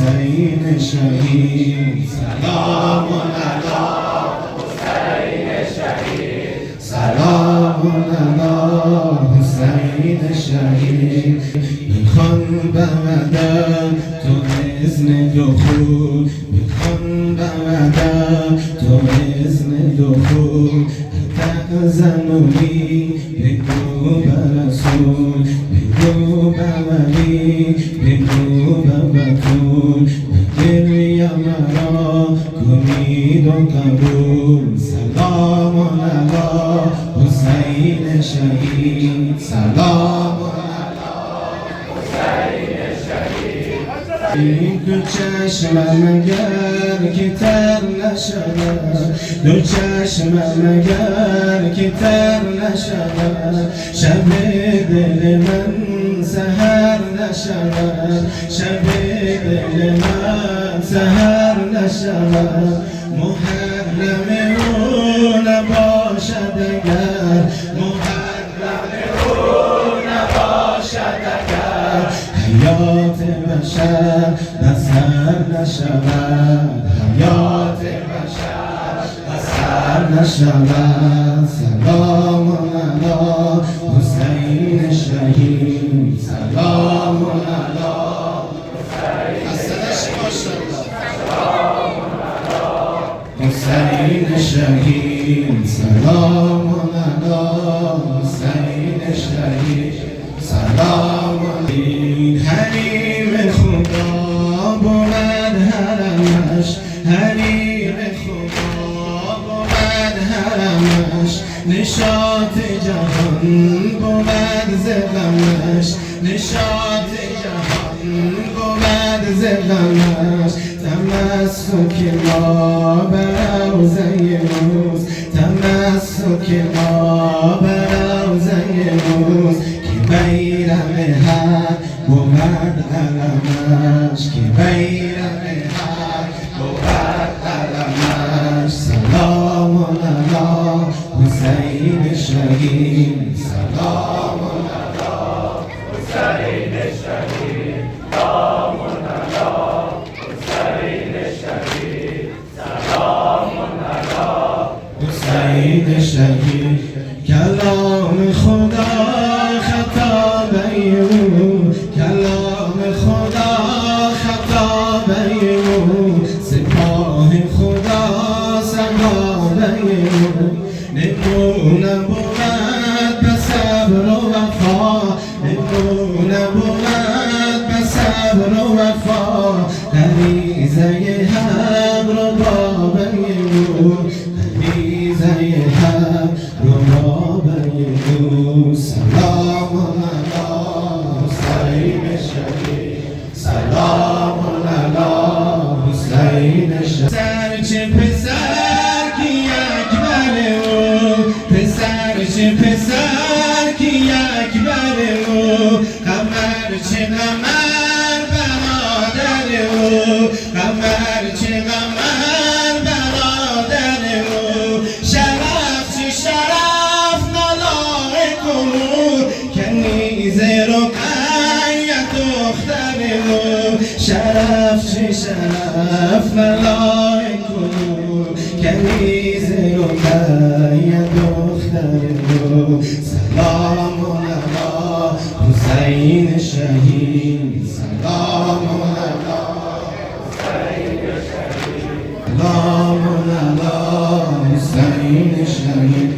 حسین شهید سلام علی حسین شهید سلام علی حسین شهید میخوان بودم تو اذن دخول میخوان بودم تو اذن دخول تأذنونی بگو برسول بگو بولی بگو ببتول گریه مرا کنید و قبول سلام علی حسین شهید سلام این دو چشمم اگر که تر نشود دو چشمم اگر که تر نشود شب دل من سحر نشود شب دل من سحر نشود محرم او نباشد اگر محرم او نباشد اگر حیات بشر بسر نشود حیات بشر بسر نشود سلام علی حسین شهید سلام علی حسین شهید سلام علی حسین شهید سلام علی حریم خدا بود حرمش حریم خدا بود حرمش نشاط جهان بود ز غمش نشاط جهان بود ز غمش تمسک ما بر روزه موز تمسک ما بر روزه موز بیرم حق بود علمش که بیرم حق بود علمش سلام علی حسین شهید سلام علی حسین شهید سلام علی حسین شهید سلام علی حسین شهید کلام خدا کلام خدا خطابه او سپاه خدا سحابه او نمونه بود به صبر و وفا نمونه بود به صبر و وفا غریزه حق رو بابه او غریزه حق رو بابه او سلام سلام علی حسین پسر چه پسر کی اکبر او پسر چه پسر کی اکبر او قمر چه قمر برادر او قمر چه قمر برادر او شرف چه شرف نلایق او کنیزه رو شرف چه شرف ملائک کنیز رقیه دختر سلام علی حسین شهید سلام علی حسین شهید سلام علی حسین شهید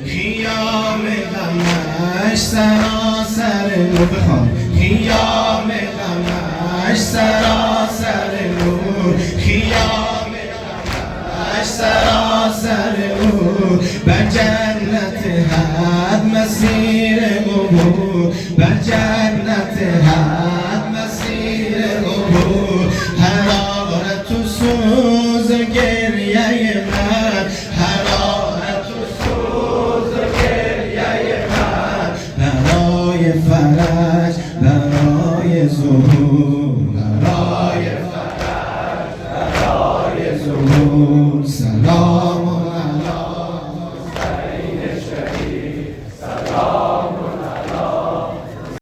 خیام غمش سراسر نور بخوان خیام غمش سراسر نور خیام غمش سراسر نور بر جنت حد مسیر عبور بر جنت حد مسیر عبور حرارت و سوز گریه من حرارت و سوز گریه من برای فرج برای ظهور